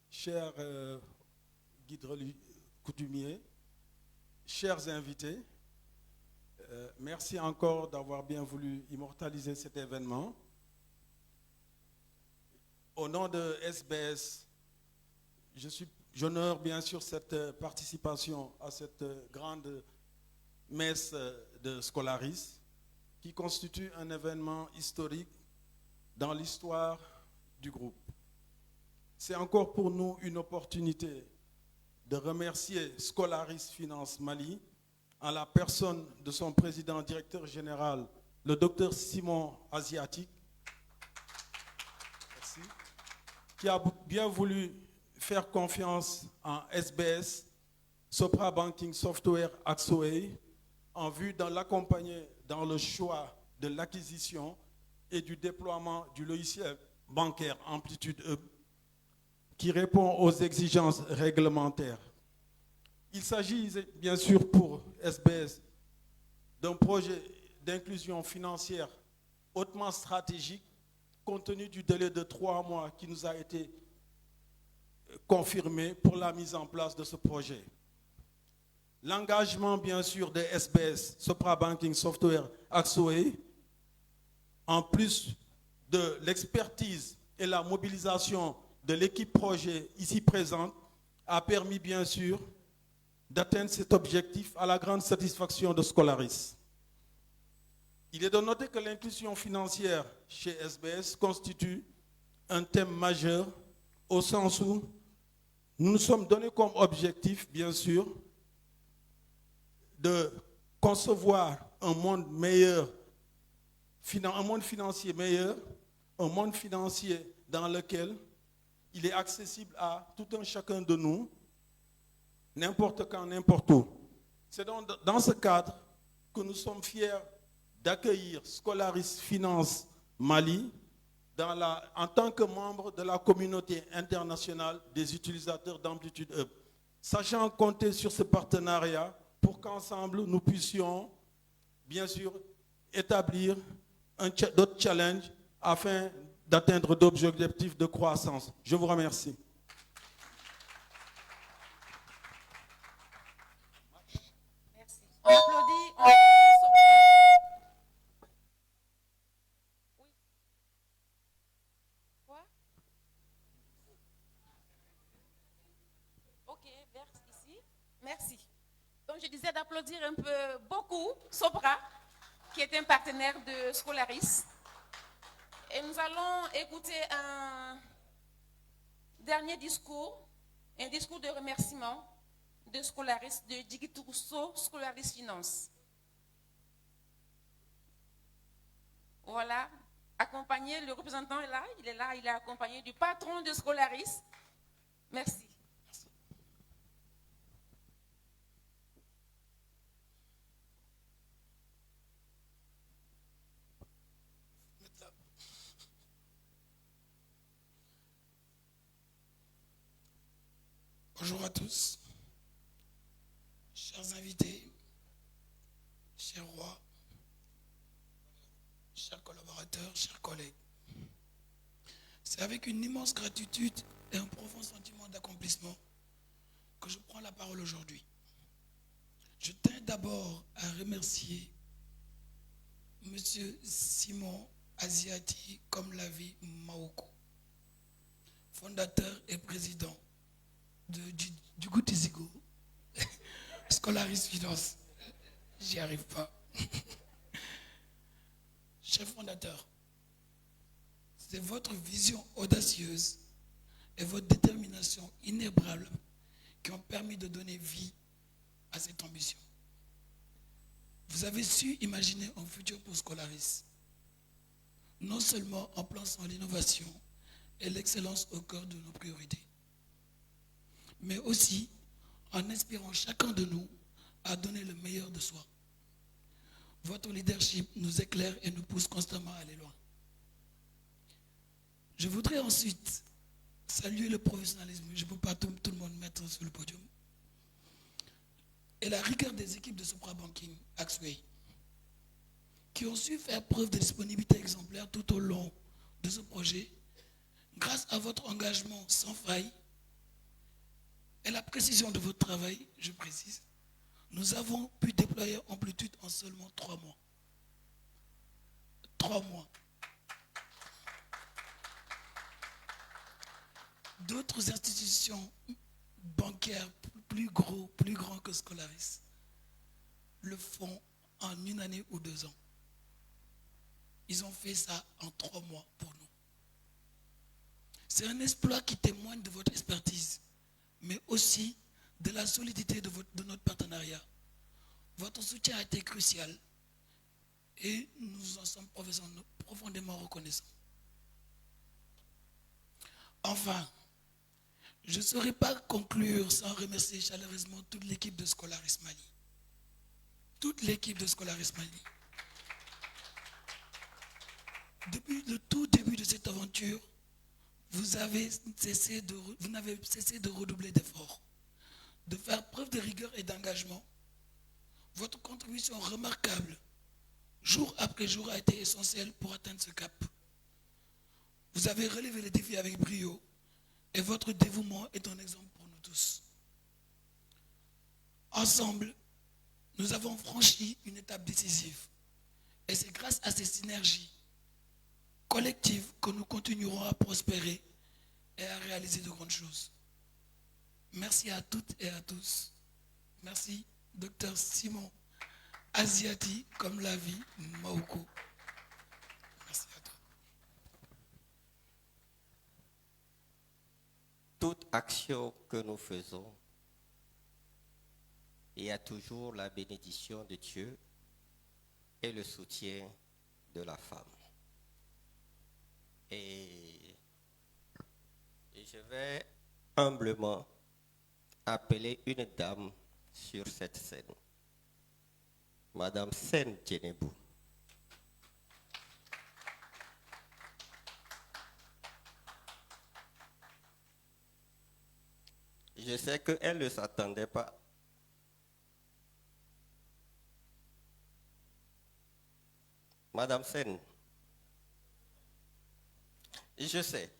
Cher guide coutumier, chers invités, merci encore d'avoir bien voulu immortaliser cet événement. Au nom de SBS, j'honore bien sûr cette participation à cette grande messe de Scolaris, qui constitue un événement historique dans l'histoire du groupe. C'est encore pour nous une opportunité de remercier Scolaris Finance Mali en la personne de son président directeur général, le docteur Simon Asiatique, merci, qui a bien voulu faire confiance en SBS, Sopra Banking Software Axoe, en vue de l'accompagner dans le choix de l'acquisition et du déploiement du logiciel bancaire Amplitude Hub, qui répond aux exigences réglementaires. Il s'agit bien sûr pour SBS d'un projet d'inclusion financière hautement stratégique, compte tenu du délai de 3 mois qui nous a été confirmé pour la mise en place de ce projet. L'engagement, bien sûr, de SBS, Sopra Banking Software Axoe, en plus de l'expertise et la mobilisation de l'équipe projet ici présente, a permis, bien sûr, d'atteindre cet objectif à la grande satisfaction de Scolaris. Il est de noter que l'inclusion financière chez SBS constitue un thème majeur au sens où nous nous sommes donnés comme objectif, bien sûr, de concevoir un monde meilleur, un monde financier meilleur, un monde financier dans lequel il est accessible à tout un chacun de nous, n'importe quand, n'importe où. C'est donc dans ce cadre que nous sommes fiers d'accueillir Scolaris Finance Mali en tant que membre de la communauté internationale des utilisateurs d'Amplitude Hub, sachant compter sur ce partenariat pour qu'ensemble nous puissions, bien sûr, établir d'autres challenges afin d'atteindre d'autres objectifs de croissance. Je vous remercie. Merci. On applaudit. Oui. Quoi? Ok, vers ici. Merci. Donc, je disais d'applaudir un peu, beaucoup, Sopra, qui est un partenaire de Scolaris. Et nous allons écouter un dernier discours, un discours de remerciement de Scolaris, de Digit Rousseau, Scolaris Finance. Voilà, accompagné, le représentant est là, il est accompagné du patron de Scolaris. Merci. Bonjour à tous, chers invités, chers rois, chers collaborateurs, chers collègues. C'est avec une immense gratitude et un profond sentiment d'accomplissement que je prends la parole aujourd'hui. Je tiens d'abord à remercier M. Simon Asiati comme Lavi Maoko, fondateur et président du Goutizigo, Scolaris Finance. J'y arrive pas. Chef fondateur, c'est votre vision audacieuse et votre détermination inébranlable qui ont permis de donner vie à cette ambition. Vous avez su imaginer un futur pour Scolaris, non seulement en plaçant l'innovation et l'excellence au cœur de nos priorités, mais aussi en inspirant chacun de nous à donner le meilleur de soi. Votre leadership nous éclaire et nous pousse constamment à aller loin. Je voudrais ensuite saluer le professionnalisme, je ne peux pas tout le monde mettre sur le podium, et la rigueur des équipes de Sopra Banking, Axway, qui ont su faire preuve de disponibilité exemplaire tout au long de ce projet, grâce à votre engagement sans faille et la précision de votre travail, je précise, nous avons pu déployer Amplitude en seulement 3 mois. 3 mois. D'autres institutions bancaires plus grands que Scolaris le font en 1 année ou 2 ans. Ils ont fait ça en 3 mois pour nous. C'est un exploit qui témoigne de votre expertise, mais aussi de la solidité de notre partenariat. Votre soutien a été crucial et nous en sommes profondément reconnaissants. Enfin, je ne saurais pas conclure sans remercier chaleureusement toute l'équipe de Scolaris Mali. Toute l'équipe de Scolaris Mali. Depuis le tout début de cette aventure, vous n'avez cessé de redoubler d'efforts, de faire preuve de rigueur et d'engagement. Votre contribution remarquable, jour après jour, a été essentielle pour atteindre ce cap. Vous avez relevé les défis avec brio et votre dévouement est un exemple pour nous tous. Ensemble, nous avons franchi une étape décisive et c'est grâce à ces synergies collectives que nous continuerons à prospérer et à réaliser de grandes choses. Merci à toutes et à tous. Merci, Dr Simon Asiati, comme la vie, Maouko. Merci à toi. Toute action que nous faisons, il y a toujours la bénédiction de Dieu et le soutien de la femme. Et je vais humblement appeler une dame sur cette scène, Madame Sen Djenebou. Je sais qu'elle ne s'attendait pas. Madame Sen, je sais.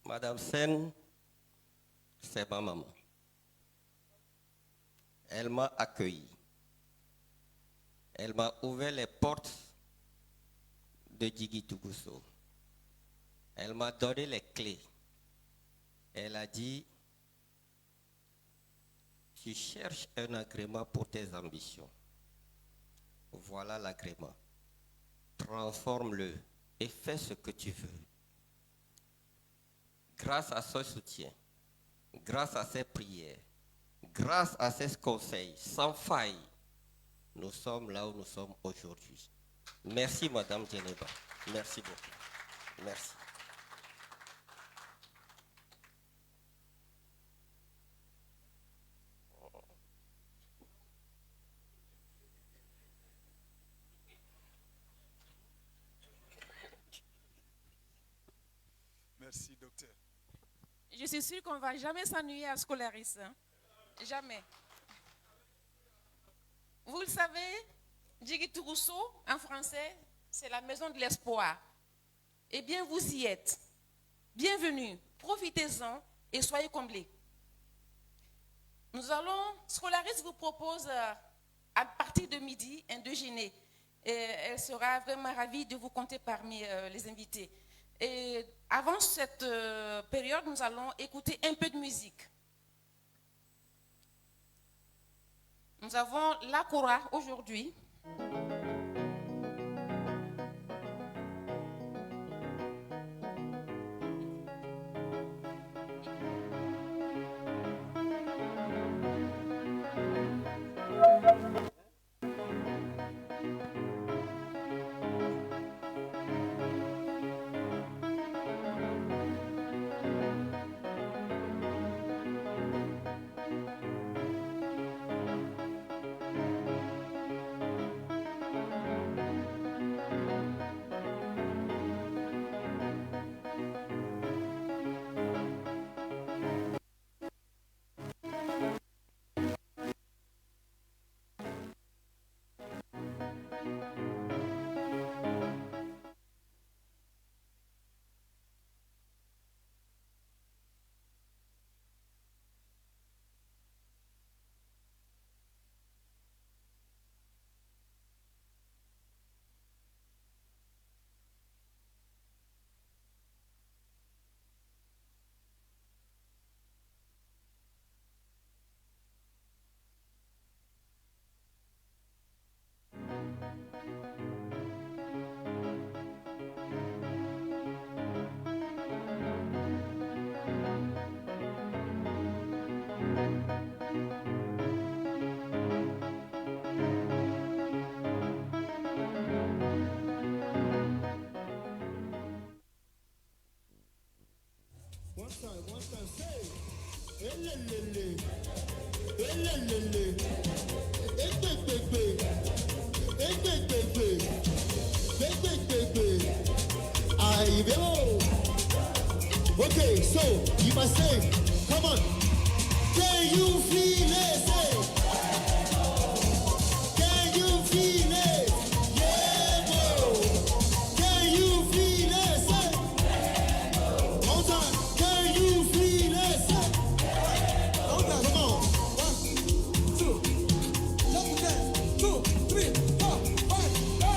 Madame Sen, c'est ma maman. Elle m'a accueilli. Elle m'a ouvert les portes de Djigui Tougousso. Elle m'a donné les clés. Elle a dit, tu cherches un agrément pour tes ambitions. Voilà l'agrément. Transforme-le et fais ce que tu veux. Grâce à ce soutien, grâce à ses prières, grâce à ses conseils, sans faille, nous sommes là où nous sommes aujourd'hui. Merci, Madame Djeneba. Merci beaucoup. Merci. Merci, docteur. Je suis sûre qu'on ne va jamais s'ennuyer à Scolaris. Hein? Jamais. Vous le savez, Djigui Tougousso, en français, c'est la maison de l'espoir. Eh bien, vous y êtes. Bienvenue, profitez-en et soyez comblés. Scolaris vous propose à partir de midi un déjeuner. Et elle sera vraiment ravie de vous compter parmi les invités. Et avant cette période, nous allons écouter un peu de musique. Nous avons la Kora aujourd'hui. One time, say, elelele, elelele, egbegbe, egbegbe, egbegbe, ayibeo. Okay, so you must say, come on, can you feel it? Say, can you feel it? Yeah, bro. Can you feel it? Say, one time. Can you feel it? Say, come on. 1, 2, let's dance. 2, 3, 4, 5, go.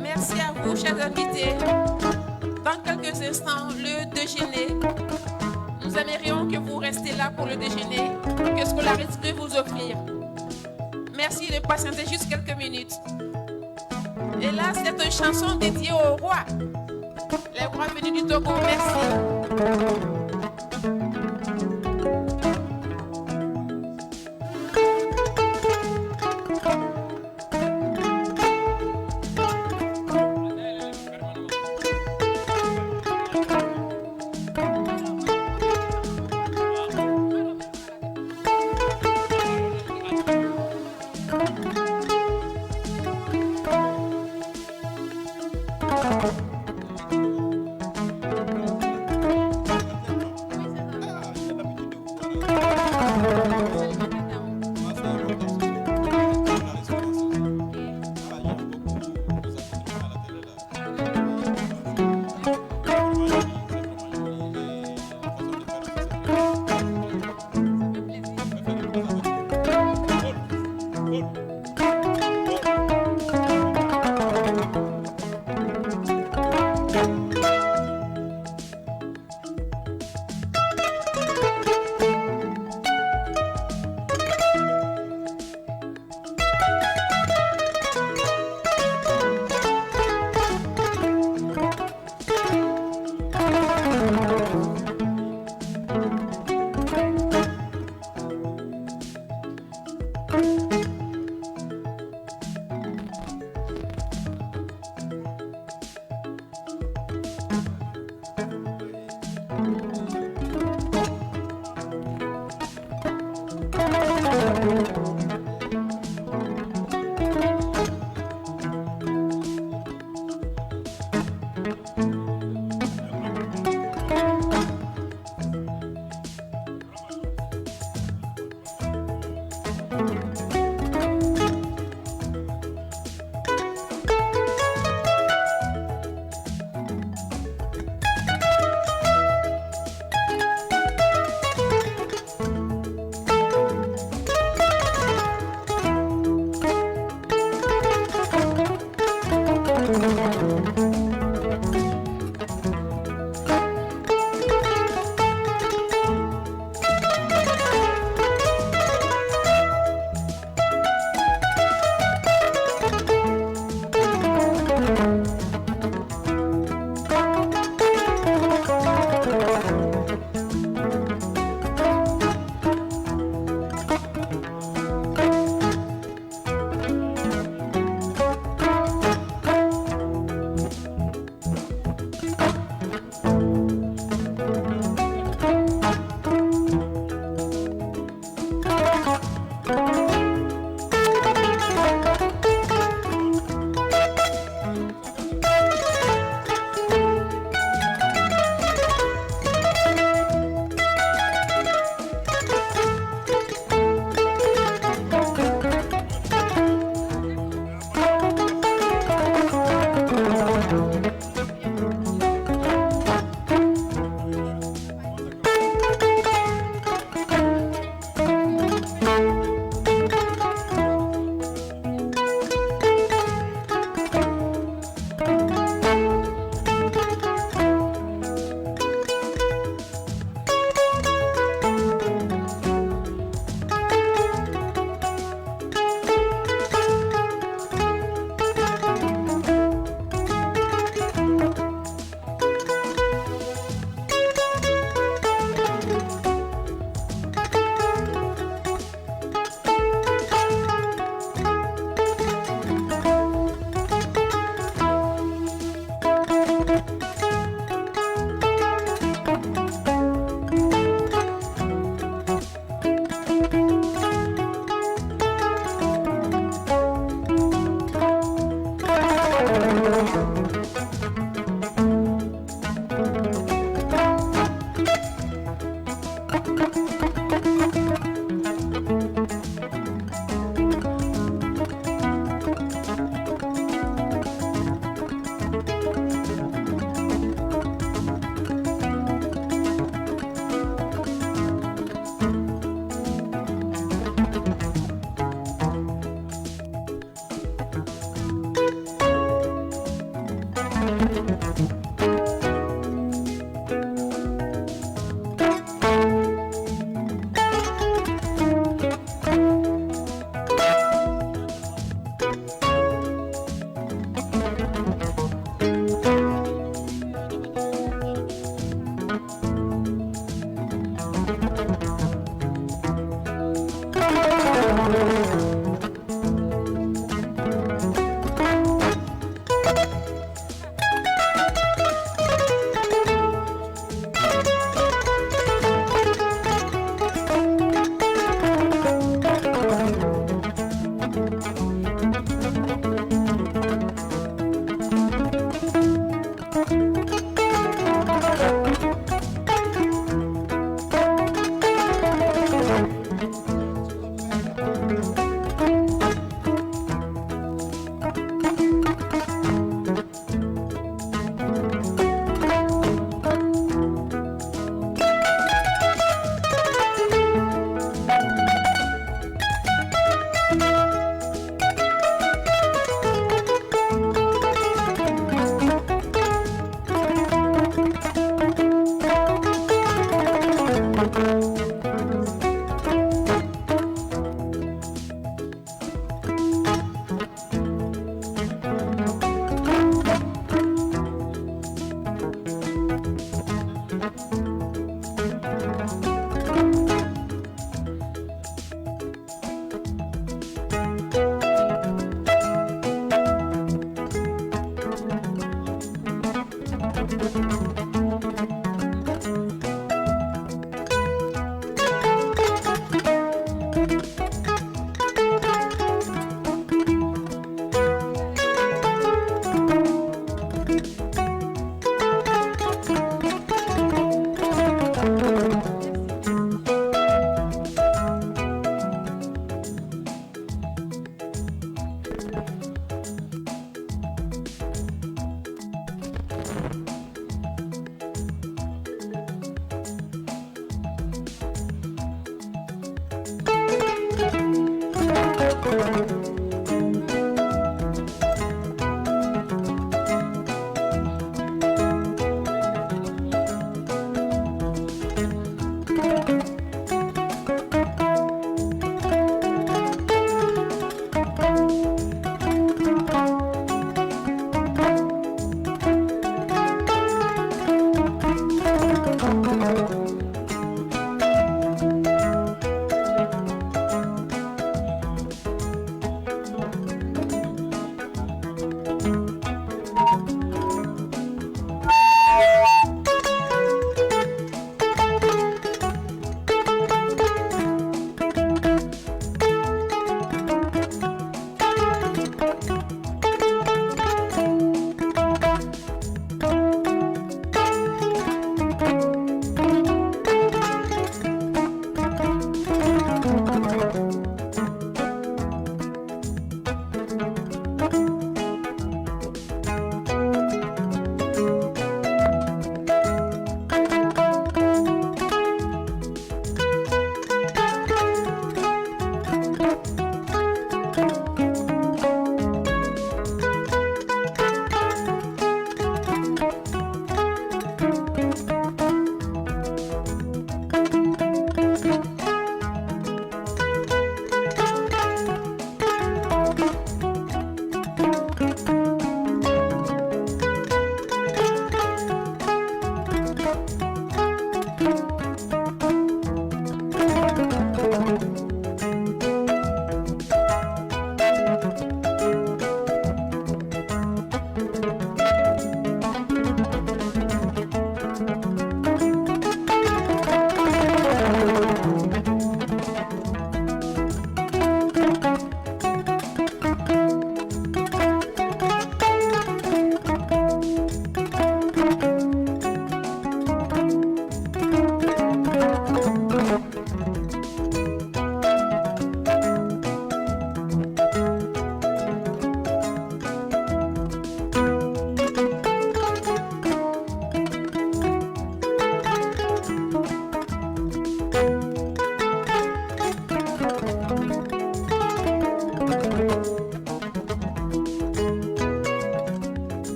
Merci à vous, chers invités. Dans quelques instants, le déjeuner. Nous aimerions que vous restiez là pour le déjeuner que Scolaris peut vous offrir. Merci de patienter juste quelques minutes. Et là, c'est une chanson dédiée au roi. Les rois venus du Togo, merci.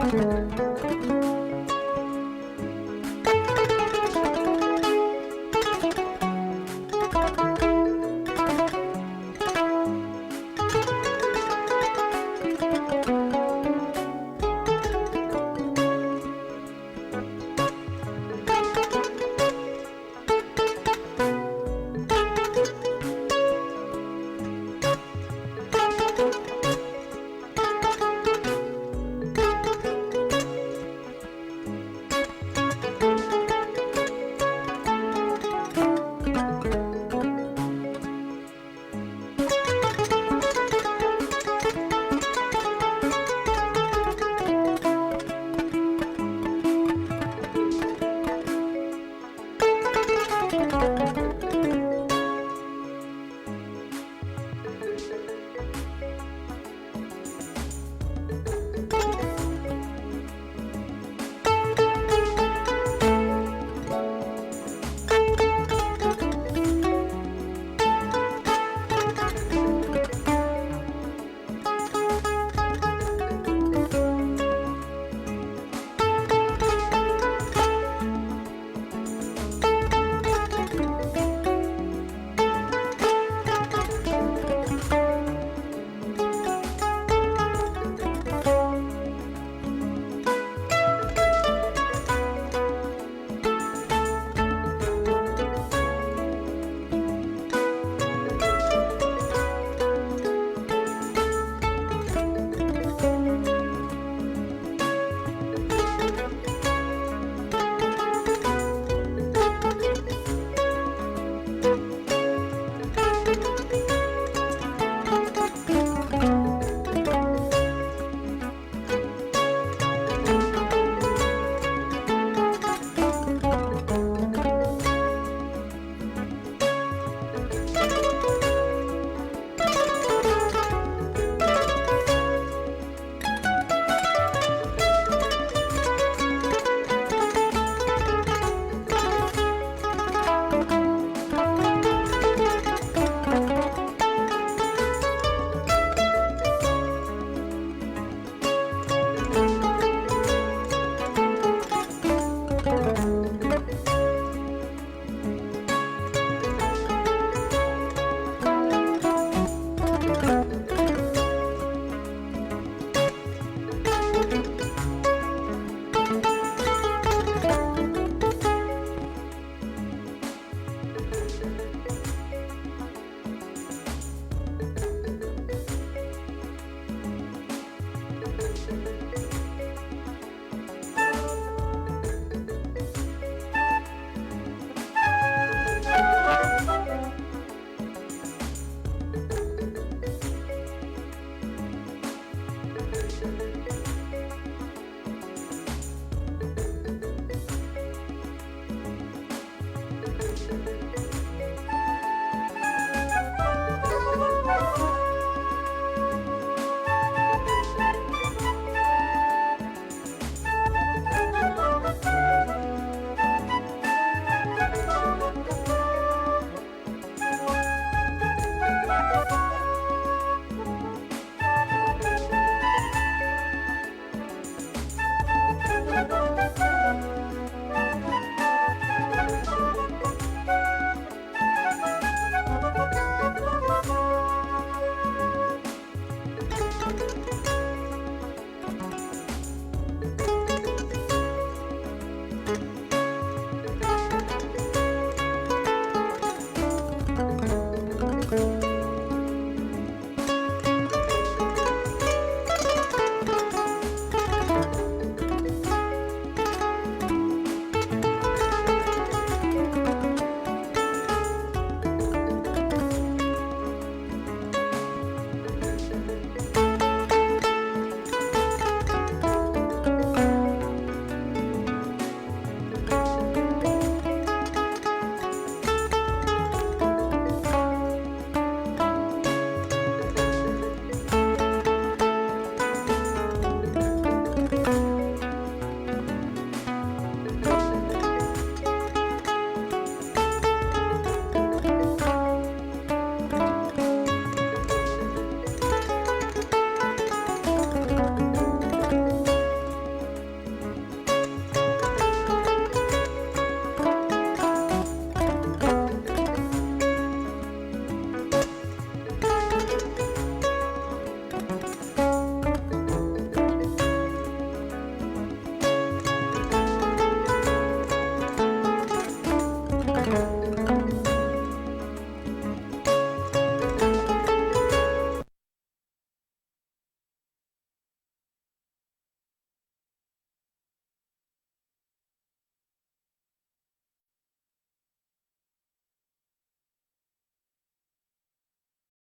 Thank you.